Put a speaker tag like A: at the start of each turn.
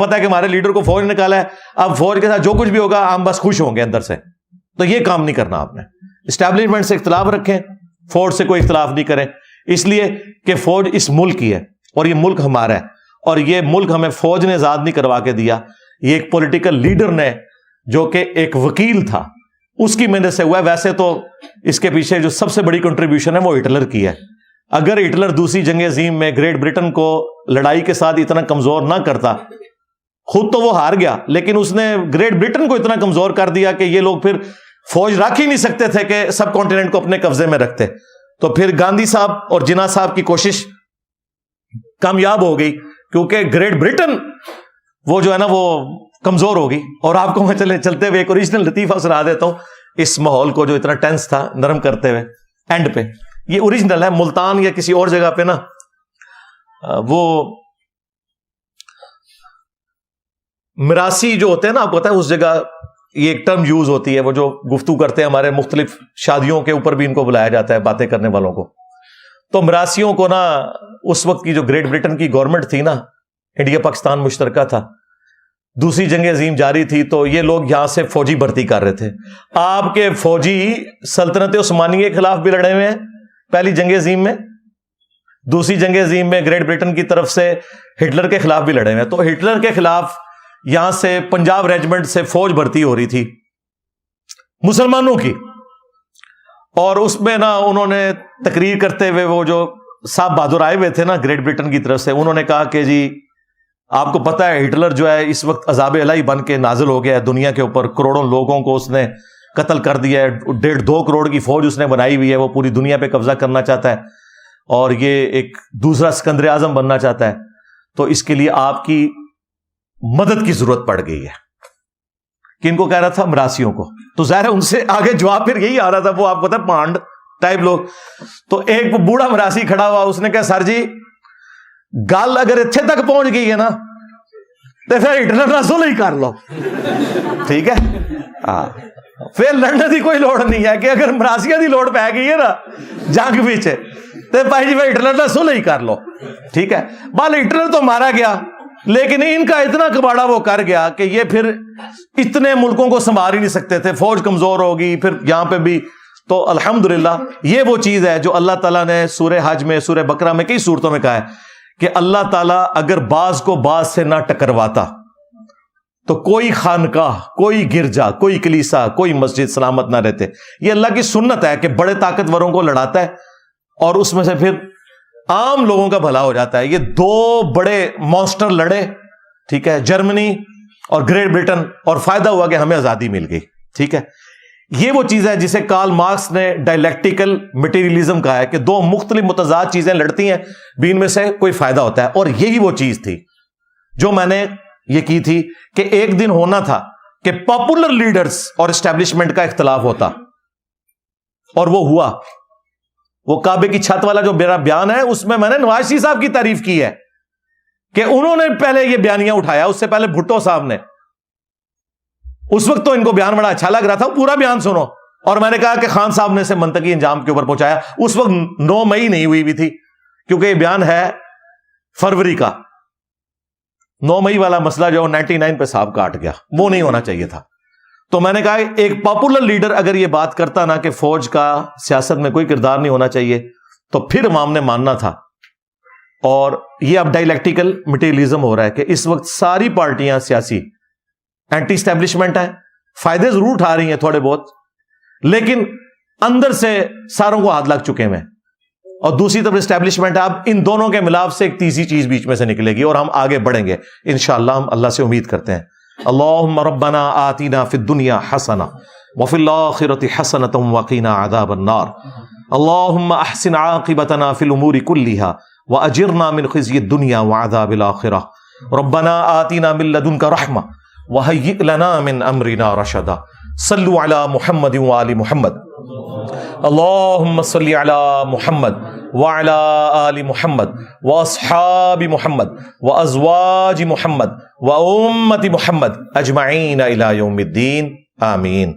A: پتا ہے کہ ہمارے لیڈر کو فوج نکالا ہے, اب فوج کے ساتھ جو کچھ بھی ہوگا ہم بس خوش ہوں گے اندر سے. تو یہ کام نہیں کرنا آپ نے. اسٹیبلشمنٹ سے اختلاف رکھیں, فوج سے کوئی اختلاف نہیں کریں, اس لیے کہ فوج اس ملک کی ہے اور یہ ملک ہمارا ہے, اور یہ ملک ہمیں فوج نے آزاد نہیں کروا کے دیا, یہ ایک پولیٹیکل لیڈر نے جو کہ ایک وکیل تھا اس کی محنت سے ہوا ہے. ویسے تو اس کے پیچھے جو سب سے بڑی کنٹریبیوشن ہے وہ ہٹلر کی ہے. اگر ہٹلر دوسری جنگ عظیم میں گریٹ برٹن کو لڑائی کے ساتھ اتنا کمزور نہ کرتا, خود تو وہ ہار گیا لیکن اس نے گریٹ برٹن کو اتنا کمزور کر دیا کہ یہ لوگ پھر فوج رکھ ہی نہیں سکتے تھے کہ سب کانٹیننٹ کو اپنے قبضے میں رکھتے. تو پھر گاندھی صاحب اور جناح صاحب کی کوشش کامیاب ہو گئی کیونکہ گریٹ برٹن وہ جو ہے نا وہ کمزور ہوگی. اور آپ کو میں چلتے ہوئے ایک اوریجنل لطیفہ سنا دیتا ہوں اس ماحول کو جو اتنا ٹینس تھا نرم کرتے ہوئے. اینڈ پہ یہ اوریجنل ہے, ملتان یا کسی اور جگہ پہ نا وہ مراسی جو ہوتے ہیں نا, آپ کو پتا ہے اس جگہ یہ ایک ٹرم یوز ہوتی ہے, وہ جو گفتگو کرتے ہیں ہمارے مختلف شادیوں کے اوپر بھی ان کو بلایا جاتا ہے باتیں کرنے والوں کو. تو مراسیوں کو نا اس وقت کی جو گریٹ برٹن کی گورنمنٹ تھی نا, انڈیا پاکستان مشترکہ تھا, دوسری جنگ عظیم جاری تھی, تو یہ لوگ یہاں سے فوجی بھرتی کر رہے تھے. آپ کے فوجی سلطنت عثمانیہ کے خلاف بھی لڑے ہوئے ہیں پہلی جنگ عظیم میں, دوسری جنگ عظیم میں گریٹ برٹن کی طرف سے ہٹلر کے خلاف بھی لڑے ہوئے ہیں. تو ہٹلر کے خلاف یہاں سے پنجاب ریجمنٹ سے فوج بھرتی ہو رہی تھی مسلمانوں کی, اور اس میں نا انہوں نے تقریر کرتے ہوئے وہ جو صاحب بہادر آئے ہوئے تھے نا گریٹ برٹن کی طرف سے, انہوں نے کہا کہ جی آپ کو پتا ہے ہٹلر جو ہے اس وقت عذاب الہی بن کے نازل ہو گیا ہے دنیا کے اوپر, کروڑوں لوگوں کو اس نے قتل کر دیا ہے, 1.5-2 کروڑ کی فوج اس نے بنائی ہوئی ہے, وہ پوری دنیا پہ قبضہ کرنا چاہتا ہے اور یہ ایک دوسرا سکندر اعظم بننا چاہتا ہے. تو اس کے لیے آپ کی مدد کی ضرورت پڑ گئی ہے. کن کو کہہ رہا تھا؟ مراسیوں کو. تو ظاہر ہے ان سے آگے جواب پھر یہی آ رہا تھا, وہ آپ کو پتا پانڈ ٹائپ لوگ. تو ایک بوڑھا مراسی کھڑا ہوا, اس نے کہا سر جی گل اگر اتنے تک پہنچ گئی ہے نا تو پھر ہٹلر نہ صلح ہی کر لو, ٹھیک ہے, ہاں پھر لڑنے کی کوئی لوڑ نہیں ہے کہ اگر مراسیاں دی لوڑ پہ گئی ہے نا جنگ پیچھے تو بھائی جی ہٹلر نہ صلح ہی کر لو, ٹھیک ہے. بال ہٹلر تو مارا گیا لیکن ان کا اتنا کباڑا وہ کر گیا کہ یہ پھر اتنے ملکوں کو سنبھال ہی نہیں سکتے تھے, فوج کمزور ہوگی پھر یہاں پہ بھی. تو الحمدللہ یہ وہ چیز ہے جو اللہ تعالیٰ نے سورہ حج میں, سورہ بقرہ میں, کئی سورتوں میں کہا ہے کہ اللہ تعالیٰ اگر بعض کو بعض سے نہ ٹکرواتا تو کوئی خانقاہ, کوئی گرجا, کوئی کلیسا, کوئی مسجد سلامت نہ رہتے. یہ اللہ کی سنت ہے کہ بڑے طاقتوروں کو لڑاتا ہے اور اس میں سے پھر عام لوگوں کا بھلا ہو جاتا ہے. یہ 2 بڑے مانسٹر لڑے, ٹھیک ہے, جرمنی اور گریٹ برٹن, اور فائدہ ہوا کہ ہمیں آزادی مل گئی, ٹھیک ہے. یہ وہ چیز ہے جسے کارل مارکس نے ڈائلیکٹیکل مٹیریلزم کہا ہے کہ 2 مختلف متضاد چیزیں لڑتی ہیں بھی ان میں سے کوئی فائدہ ہوتا ہے. اور یہی وہ چیز تھی جو میں نے یہ کی تھی کہ ایک دن ہونا تھا کہ پاپولر لیڈرز اور اسٹیبلشمنٹ کا اختلاف ہوتا, اور وہ ہوا. وہ کعبے کی چھت والا جو میرا بیان ہے اس میں نے نواز شریف صاحب کی تعریف کی ہے کہ انہوں نے پہلے یہ بیانیہ اٹھایا, اس سے پہلے بھٹو صاحب نے. اس وقت تو ان کو بیان بڑا اچھا لگ رہا تھا, پورا بیان سنو. اور میں نے کہا کہ خان صاحب نے اسے منطقی انجام کے اوپر پہنچایا. اس وقت 9 مئی نہیں ہوئی تھی کیونکہ یہ بیان ہے فروری کا. 9 مئی والا مسئلہ جو 99 پہ صاحب کاٹ گیا, وہ نہیں ہونا چاہیے تھا. تو میں نے کہا ایک پاپولر لیڈر اگر یہ بات کرتا نا کہ فوج کا سیاست میں کوئی کردار نہیں ہونا چاہیے تو پھر عوام نے ماننا تھا. اور یہ اب ڈائلیکٹیکل مٹیریلزم ہو رہا ہے کہ اس وقت ساری پارٹیاں سیاسی اینٹی اسٹیبلشمنٹ ہیں, فائدے ضرور اٹھا رہی ہیں تھوڑے بہت, لیکن اندر سے ساروں کو ہاتھ لگ چکے ہیں. اور دوسری طرف اسٹیبلشمنٹ ہے. اب ان دونوں کے ملاپ سے ایک تیسری چیز بیچ میں سے نکلے گی اور ہم آگے بڑھیں گے انشاءاللہ. ہم اللہ سے امید کرتے ہیں. اللہم ربنا آتنا فی الدنیا حسنہ وفی الآخرۃ حسنۃ وقنا عذاب النار. اللہم احسن عاقبتنا فی الامور کلھا واجرنا من خزی الدنیا وعذاب الآخرہ. ربنا آتنا من لدنک رحمہ وہیئ لنا من امرنا رشدا. صلوا علی محمد وآل محمد. اللہم صلی علی محمد وعلی آل محمد واصحاب محمد وازواج محمد وامت محمد اجمعین الی یوم الدین. آمین.